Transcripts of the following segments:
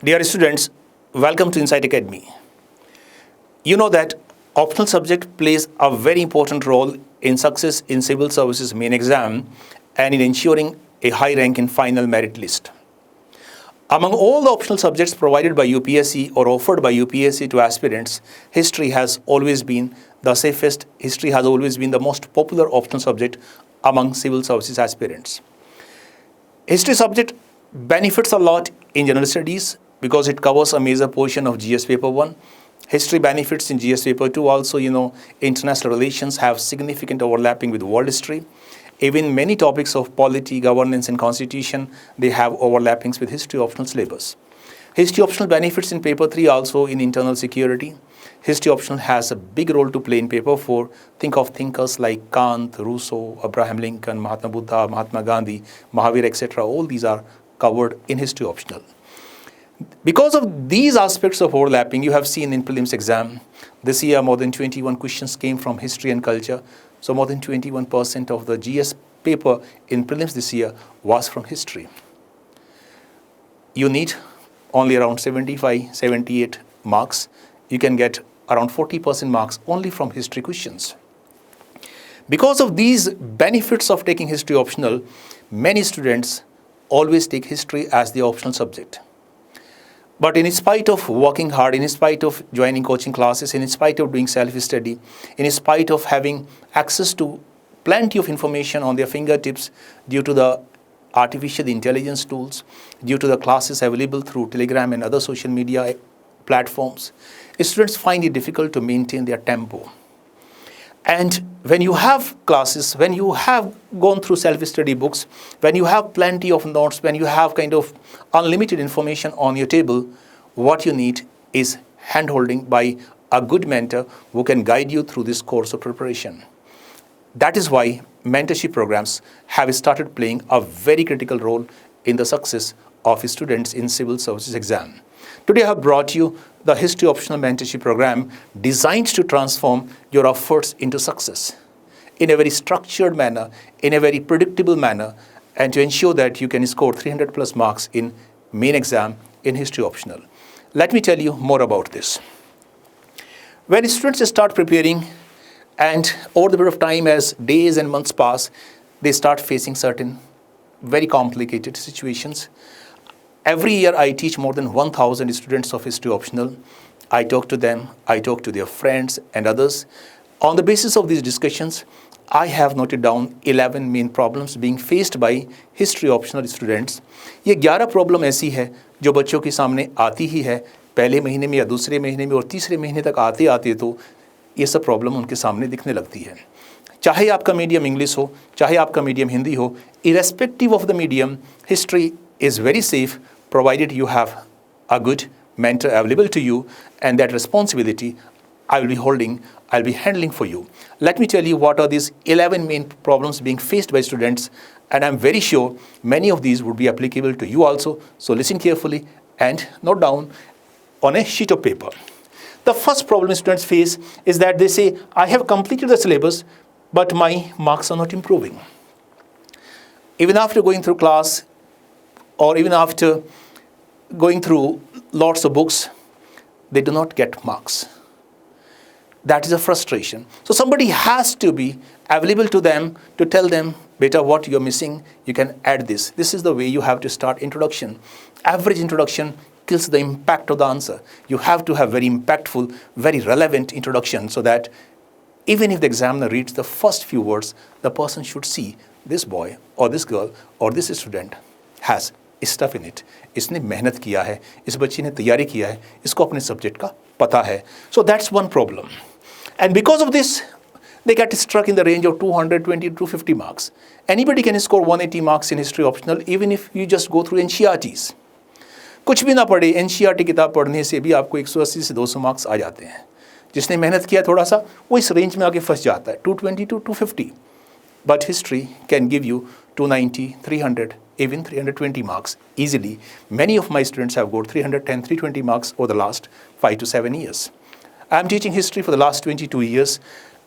Dear students, welcome to INSIGHT Academy. You know that optional subject plays a very important role in success in civil services main exam and in ensuring a high rank in final merit list. Among all the optional subjects provided by UPSC or offered by UPSC to aspirants, history has always been the safest, history has always been the most popular optional subject among civil services aspirants. History subject benefits a lot in general studies because it covers a major portion of GS paper 1. History benefits in GS paper 2 also, international relations have significant overlapping with world history. Even many topics of polity, governance and constitution, they have overlappings with history optional syllabus. History optional benefits in paper 3 also in internal security. History optional has a big role to play in paper 4. Think of thinkers like Kant, Rousseau, Abraham Lincoln, Mahatma Buddha, Mahatma Gandhi, Mahavir, etc. All these are covered in history optional. Because of these aspects of overlapping, you have seen in prelims exam, this year more than 21 questions came from history and culture. So more than 21% of the GS paper in prelims this year was from history. You need only around 75, 78 marks. You can get around 40% marks only from history questions. Because of these benefits of taking history optional, many students always take history as the optional subject. But in spite of working hard, in spite of joining coaching classes, in spite of doing self-study, in spite of having access to plenty of information on their fingertips due to the artificial intelligence tools, due to the classes available through Telegram and other social media platforms, students find it difficult to maintain their tempo. And when you have classes, when you have gone through self-study books, when you have plenty of notes, when you have kind of unlimited information on your table, what you need is hand-holding by a good mentor who can guide you through this course of preparation. That is why mentorship programs have started playing a very critical role in the success of students in civil services exam. Today I have brought you the History Optional Mentorship Program designed to transform your efforts into success in a very structured manner, in a very predictable manner, and to ensure that you can score 300 plus marks in main exam in History Optional. Let me tell you more about this. When students start preparing and over the period of time as days and months pass, they start facing certain very complicated situations. Every year I teach more than 1,000 students of History Optional. I talk to them, I talk to their friends and others. On the basis of these discussions, I have noted down 11 main problems being faced by History Optional students. ये 11 problem ऐसी है जो बच्चों के सामने आती ही है पहले महीने में या दूसरे महीने में और तीसरे महीने तक आते आते तो ये सब प्रॉब्लम उनके सामने दिखने लगती है. चाहे आपका मीडियम इंग्लिश हो, चाहे आपका मीडियम हिंदी हो, irrespective of the medium, history is very safe provided you have a good mentor available to you, and that responsibility I will be holding, I'll be handling for you. Let me tell you what are these 11 main problems being faced by students, and I'm very sure many of these would be applicable to you also. So listen carefully and note down on a sheet of paper. The first problem students face is that they say, I have completed the syllabus, but my marks are not improving. Even after going through class, or even after going through lots of books, they do not get marks. That is a frustration. So somebody has to be available to them to tell them, beta, what you're missing, you can add this. This is the way you have to start introduction. Average introduction kills the impact of the answer. You have to have very impactful, very relevant introduction so that even if the examiner reads the first few words, the person should see this boy or this girl or this student has stuff in it. इसने मेहनत किया है, इस बच्ची ने तैयारी किया है, इसको अपने सब्जेक्ट का पता है. So that's one problem. And because of this, they get struck in the range of 220 to 250 marks. Anybody can score 180 marks in history optional even if you just go through NCERTs. कुछ भी ना पढ़े, NCERT किताब पढ़ने से भी आपको 180 से 200 मार्क्स आ जाते हैं. जिसने मेहनत किया थोड़ा सा, वो इस रेंज में आके फंस जाता है, 220 to 250. But history can give you 290, 300, even 320 marks easily. Many of my students have got 310, 320 marks over the last 5 to 7 years. I'm teaching history for the last 22 years,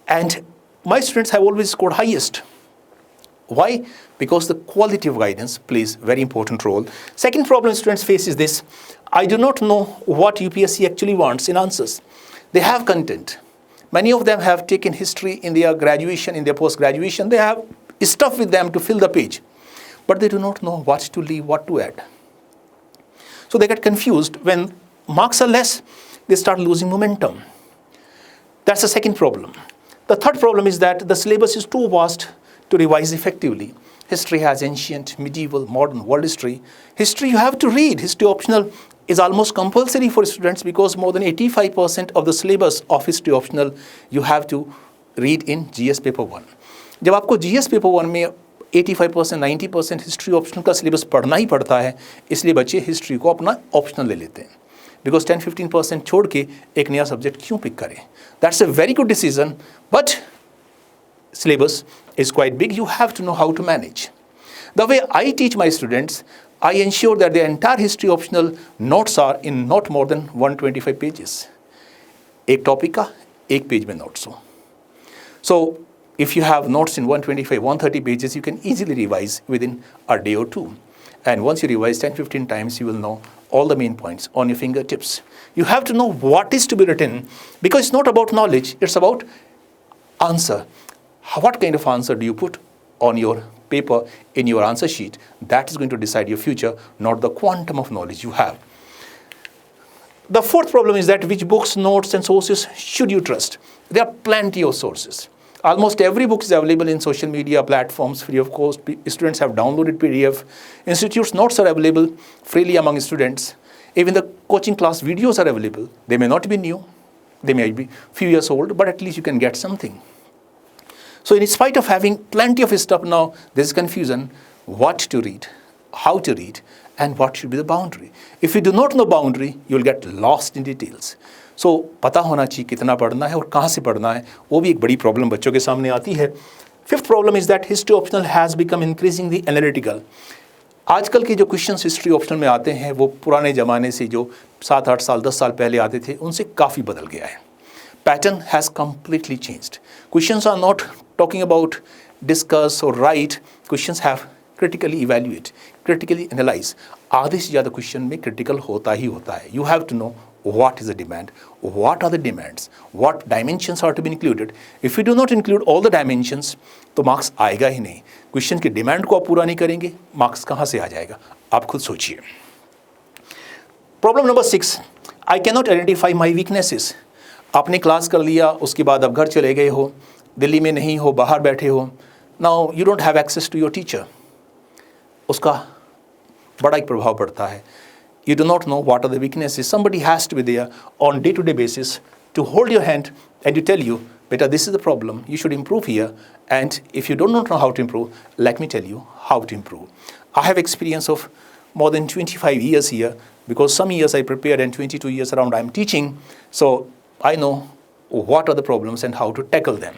and my students have always scored highest. Why? Because the quality of guidance plays very important role. Second problem students face is this: I do not know what UPSC actually wants in answers. They have content. Many of them have taken history in their graduation, in their post-graduation. They have stuff with them to fill the page, but they do not know what to leave, what to add. So they get confused. When marks are less, they start losing momentum. That's the second problem. The third problem is that the syllabus is too vast to revise effectively. History has ancient, medieval, modern, world history. History you have to read. History optional is almost compulsory for students because more than 85% of the syllabus of history optional you have to read in GS paper 1. जब आपको GS paper 1 में 85% 90% history optional का syllabus पढ़ना ही पड़ता है, इसलिए बच्चे history को अपना ऑप्शनल ले लेते हैं. बिकॉज 10-15% छोड़ के एक नया सब्जेक्ट क्यों पिक करें? That's a very good decision, but syllabus is quite big. You have to know how to manage. The way I teach my students, I ensure that the entire history optional notes are in not more than 125 pages. एक topic का एक page में notes हो. So if you have notes in 125, 130 pages, you can easily revise within a day or two. And once you revise 10-15 times, you will know all the main points on your fingertips. You have to know what is to be written, because it's not about knowledge, it's about answer. What kind of answer do you put on your paper in your answer sheet? That is going to decide your future, not the quantum of knowledge you have. The fourth problem is that which books, notes and sources should you trust? There are plenty of sources. Almost every book is available in social media platforms free of cost. Students have downloaded PDF. Institutes' notes are available freely among students. Even the coaching class videos are available. They may not be new. They may be few years old, but at least you can get something. So in spite of having plenty of stuff now, there is confusion what to read, how to read, and what should be the boundary. If you do not know boundary, you will get lost in details. So पता होना चाहिए कितना पढ़ना है और कहाँ से पढ़ना है, वो भी एक बड़ी प्रॉब्लम बच्चों के सामने आती है. Fifth problem is that history optional has become increasingly analytical. आजकल के जो क्वेश्चंस हिस्ट्री ऑप्शनल में आते हैं वो पुराने ज़माने से जो 7-8 साल 10 साल पहले आते थे उनसे काफ़ी बदल गया है. Pattern has completely changed. Questions are not talking about discuss or write. Questions have critically evaluate, critically analyze. आधे से ज़्यादा क्वेश्चन में क्रिटिकल होता ही होता है. You have to know what is the demand, what are the demands, what dimensions are to be included. If you do not include all the dimensions, तो marks आएगा ही नहीं. क्वेश्चन की डिमांड को आप पूरा नहीं करेंगे, मार्क्स कहाँ से आ जाएगा? आप खुद सोचिए. Problem number 6, I cannot identify my weaknesses. आपने क्लास कर लिया, उसके बाद आप घर चले गए हो, दिल्ली में नहीं हो, बाहर बैठे हो. Now you don't have access to your teacher. उसका बड़ा एक प्रभाव पड़ता है. You do not know what are the weaknesses. Somebody has to be there on day-to-day basis to hold your hand and to tell you, beta, this is the problem. You should improve here. And if you do not know how to improve, let me tell you how to improve. I have experience of more than 25 years here because some years I prepared and 22 years around I'm teaching. So I know what are the problems and how to tackle them.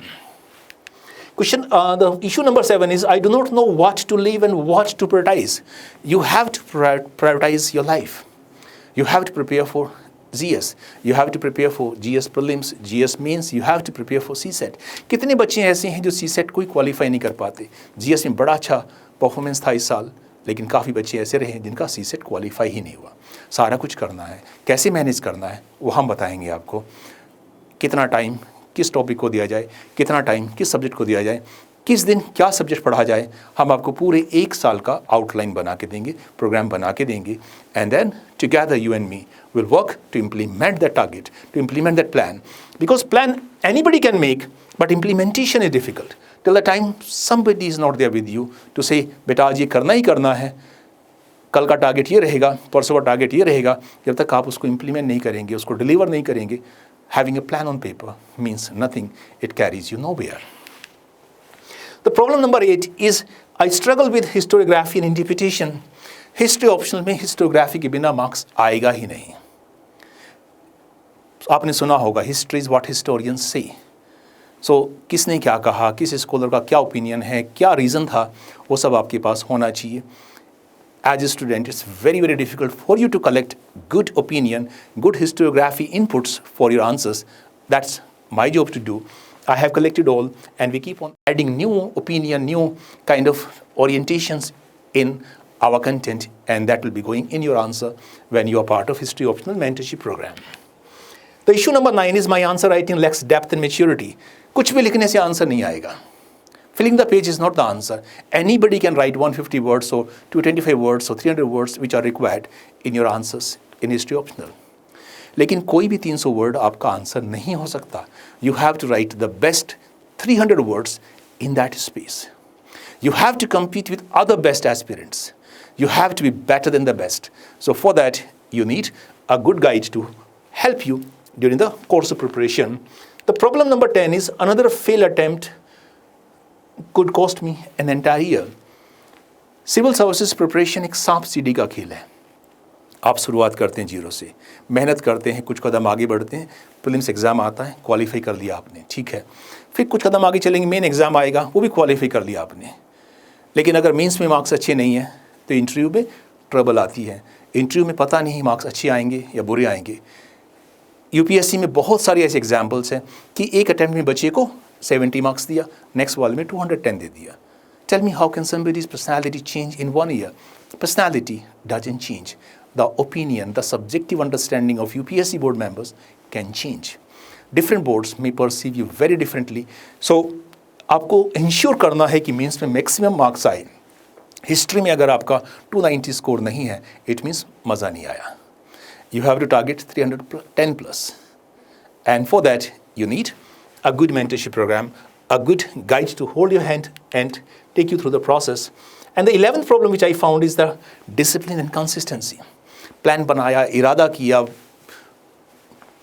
The issue number 7 is I do not know what to leave and what to prioritize. You have to prioritize your life. You have to prepare for GS. You have to prepare for GS prelims, GS mains. You have to prepare for CSET. कितने बच्चे ऐसे हैं जो CSET को ही qualify नहीं कर पाते? GS में बड़ा अच्छा परफॉर्मेंस था इस साल, लेकिन काफ़ी बच्चे ऐसे रहे जिनका CSET क्वालिफाई ही नहीं हुआ. सारा कुछ करना है, कैसे मैनेज करना है वो हम बताएंगे आपको. कितना टाइम किस टॉपिक को दिया जाए, कितना टाइम किस सब्जेक्ट को दिया जाए, किस दिन क्या सब्जेक्ट पढ़ा जाए, हम आपको पूरे एक साल का आउटलाइन बना के देंगे, प्रोग्राम बना के देंगे. And then together you and me will work to implement that target, to implement that plan. Because plan anybody can make, but implementation is difficult. Till the time somebody is not there with you to say बेटा आज ये करना ही करना है, कल का target ये रहेगा, परसों का टारगेट ये रहेगा, जब तक आप उसको इम्प्लीमेंट नहीं करेंगे, उसको डिलीवर नहीं करेंगे, having a plan on paper means nothing. It carries you nowhere. The problem number 8 is I struggle with historiography and interpretation. History optional में historiography के बिना marks आएगा ही नहीं. आपने सुना होगा history is what historians say. So किसने क्या कहा, किस स्कॉलर का क्या ओपिनियन है, क्या रीज़न था, वो सब आपके पास होना चाहिए. As a student, it's very, very difficult for you to collect good opinion, good historiography inputs for your answers. That's my job to do. I have collected all, and we keep on adding new opinion, new kind of orientations in our content, and that will be going in your answer when you are part of History Optional Mentorship Program. The issue number 9 is my answer writing lacks depth and maturity. कुछ भी लिखने से answer नहीं आएगा. Filling the page is not the answer. Anybody can write 150 words or 225 words or 300 words which are required in your answers in History Optional. लेकिन कोई भी 300 word आपका आंसर नहीं हो सकता. You have to write the best 300 words in that space. You have to compete with other best aspirants. You have to be better than the best. So for that, you need a good guide to help you during the course of preparation. The problem number 10 is another failed attempt could cost me an entire year. Civil services preparation एक सांप सीढ़ी का खेल है. आप शुरुआत करते हैं जीरो से, मेहनत करते हैं, कुछ कदम आगे बढ़ते हैं, प्रीलिम्स एग्ज़ाम आता है, क्वालिफाई कर लिया आपने, ठीक है. फिर कुछ कदम आगे चलेंगे, मेन एग्ज़ाम आएगा, वो भी क्वालिफाई कर लिया आपने. लेकिन अगर मेंस में मार्क्स अच्छे नहीं हैं तो इंटरव्यू में ट्रबल आती है. इंटरव्यू में पता नहीं मार्क्स अच्छे आएंगे या बुरे आएंगे. यूपीएससी में बहुत सारे ऐसे एग्जाम्पल्स हैं कि एक अटैम्प्ट में बच्चे को 70 मार्क्स दिया, नेक्स्ट वाले में 210 दे दिया. Tell me, how can somebody's personality change in 1 year? Personality doesn't change. The opinion, the subjective understanding of UPSC board members can change. Different boards may perceive you very differently. So, आपको ensure करना है कि mains में maximum marks आए. History में अगर आपका 290 score नहीं है, इट मीन्स मज़ा नहीं आया. You have to target 310 plus. And for that, you need a good mentorship program, a good guide to hold your hand and take you through the process. And the 11th problem which I found is the discipline and consistency. Plan बनाया, इरादा किया,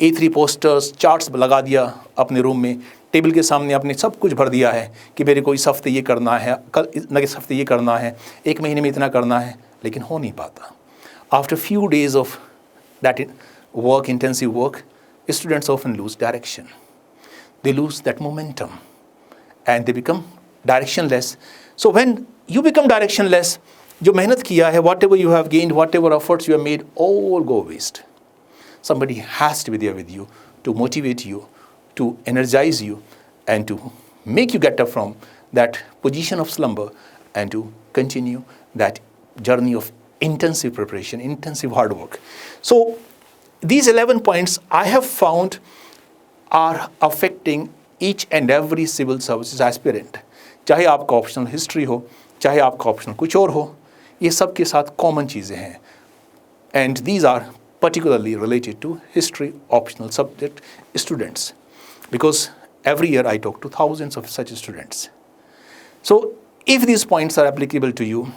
A3 posters, charts लगा दिया अपने room में, table के सामने आपने सब कुछ भर दिया है कि मेरे को इस हफ्ते ये करना है, कल नेक्स्ट हफ्ते ये करना है, एक महीने में इतना करना है, लेकिन हो नहीं पाता. After few days of that work, intensive work, students often lose direction. They lose that momentum and they become directionless. So when you become directionless, जो मेहनत किया है, whatever you have gained, whatever efforts you have made, all go waste. Somebody has to be there with you to motivate you, to energize you, and to make you get up from that position of slumber and to continue that journey of intensive preparation, intensive hard work. So these 11 points I have found are affecting each and every civil services aspirant. चाहे आपका optional history हो, चाहे आपका optional कुछ और हो, ये सब के साथ कॉमन चीज़ें हैं. And these are particularly related to history optional subject students, because every year I talk to thousands of such students. So if these points are applicable to you,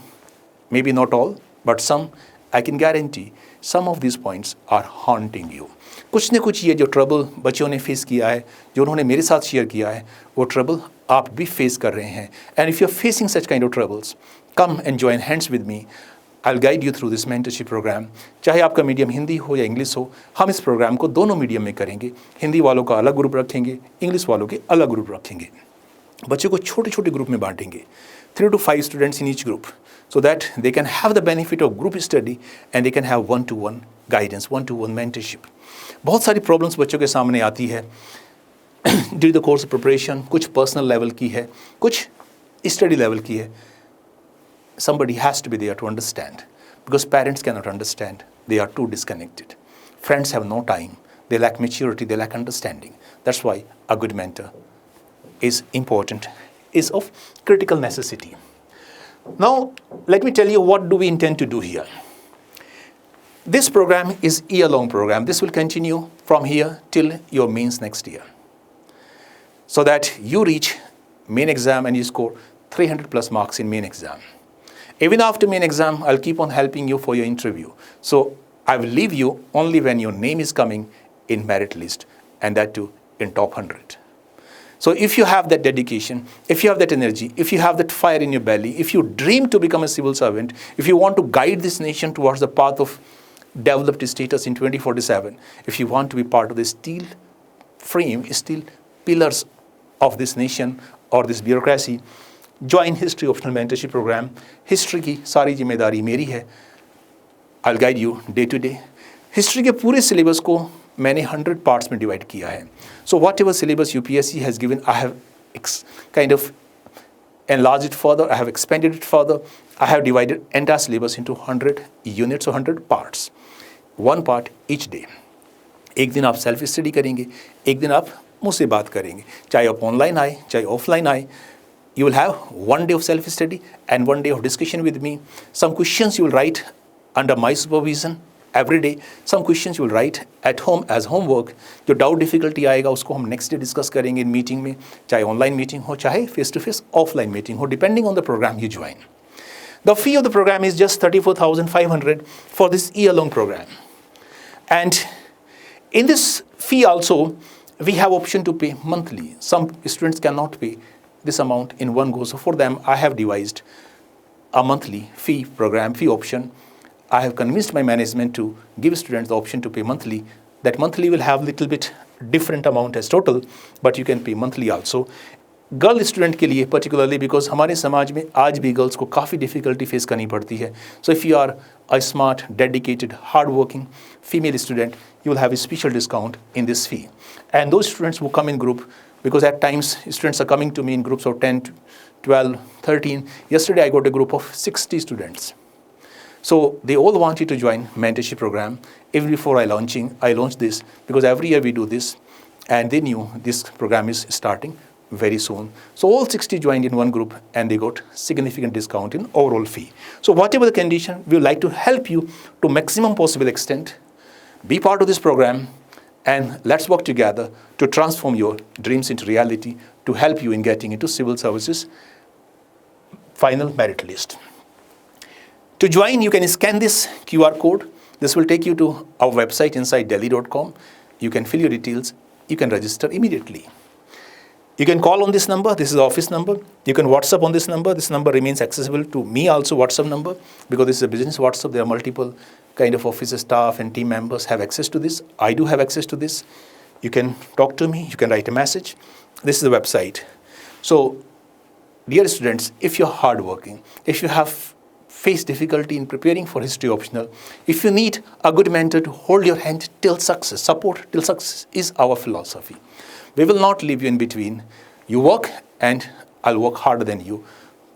maybe not all, but some, I can guarantee some of these points are haunting you. कुछ न कुछ ये जो trouble बच्चों ने face किया है, जो उन्होंने मेरे साथ शेयर किया है, वो ट्रबल आप भी फेस कर रहे हैं. And if you're facing such kind of troubles, come and join hands with me. I'll guide you through this mentorship program. चाहे आपका मीडियम हिंदी हो या इंग्लिश हो, हम इस प्रोग्राम को दोनों मीडियम में करेंगे. हिंदी वालों का अलग ग्रुप रखेंगे, इंग्लिश वालों के अलग ग्रुप रखेंगे. बच्चों को छोटे छोटे ग्रुप में बांटेंगे, 3 to 5 students in each group, so that they can have the benefit of group study and they can have one-to-one guidance, one-to-one mentorship. बहुत सारी प्रॉब्लम्स बच्चों के सामने आती है ड्यूरिंग द कोर्स प्रिपरेशन. कुछ पर्सनल लेवल की है, कुछ स्टडी लेवल की है. Somebody has to be there to understand, because parents cannot understand. They are too disconnected. Friends have no time. They lack maturity. They lack understanding. That's why a good mentor is important, is of critical necessity. Now, let me tell you what do we intend to do here. This program is year-long program. This will continue from here till your mains next year, so that you reach main exam and you score 300 plus marks in main exam. Even after main exam, I'll keep on helping you for your interview. So I will leave you only when your name is coming in merit list, and that too in top 100. So if you have that dedication, if you have that energy, if you have that fire in your belly, if you dream to become a civil servant, if you want to guide this nation towards the path of developed status in 2047, if you want to be part of the steel frame, steel pillars of this nation or this bureaucracy, join History Optional Mentorship Program. History की सारी जिम्मेदारी मेरी है. I'll guide you day to day. History के पूरे syllabus को मैंने 100 parts में डिवाइड किया है. So whatever syllabus UPSC has given, I have kind of enlarged it further, I have expanded it further, I have divided entire syllabus into 100 units or 100 parts. One part each day. एक दिन आप self study करेंगे, एक दिन आप मुझसे बात करेंगे, चाहे आप ऑनलाइन आए चाहे ऑफलाइन आए. You will have one day of self-study and one day of discussion with me. Some questions you will write under my supervision every day. Some questions you will write at home as homework. जो doubt difficulty आएगा उसको हम next day discuss करेंगे in meeting में, चाहे online meeting हो चाहे face to face offline meeting हो, depending on the programme you join. The fee of the program is just 34,500 for this year-long program. And in this fee also, we have option to pay monthly. Some students cannot pay this amount in one go. So for them, I have devised a monthly fee program, fee option. I have convinced my management to give students the option to pay monthly. That monthly will have little bit different amount as total, but you can pay monthly also. Girl student के लिए particularly because हमारे समाज में आज भी girls को काफ़ी difficulty face करनी पड़ती है. So if you are a smart, dedicated, hard-working female student, you will have a special discount in this fee. And those students who come in group, because at times students are coming to me in groups of 10, 12, 13. Yesterday I got a group of 60 students. So they all wanted to join mentorship program. Even before I launched this because every year we do this, and they knew this program is starting very soon. So all 60 joined in one group and they got significant discount in overall fee. So whatever the condition, we would like to help you to maximum possible extent. Be part of this program and let's work together to transform your dreams into reality, to help you in getting into civil services final merit list. To join, you can scan this QR code. This will take you to our website, insightdelhi.com. You can fill your details. You can register immediately. You can call on this number. This is the office number. You can WhatsApp on this number. This number remains accessible to me also, WhatsApp number, because this is a business WhatsApp. There are multiple kind of office staff and team members have access to this. I do have access to this. You can talk to me. You can write a message. This is the website. So, dear students, if you're hardworking, if you have faced difficulty in preparing for history optional, if you need a good mentor to hold your hand till success, support till success is our philosophy. We will not leave you in between. You work and I'll work harder than you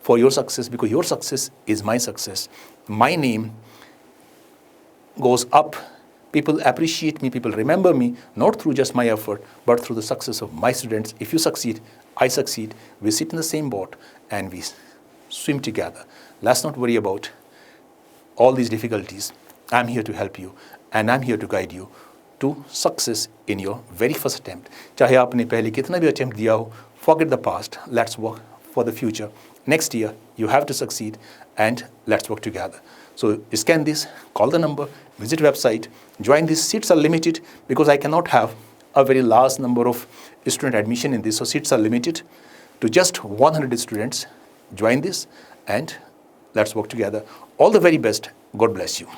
for your success, because your success is my success. My name goes up. People appreciate me. People remember me, not through just my effort, but through the success of my students. If you succeed, I succeed. We sit in the same boat and we swim together. Let's not worry about all these difficulties. I'm here to help you and I'm here to guide you to success in your very first attempt. चाहे आपने पहले कितना भी attempt दिया हो, forget the past. Let's work for the future. Next year, you have to succeed and let's work together. So scan this, call the number, visit website, join this. Seats are limited because I cannot have a very large number of student admission in this. So seats are limited to just 100 students. Join this and let's work together. All the very best. God bless you.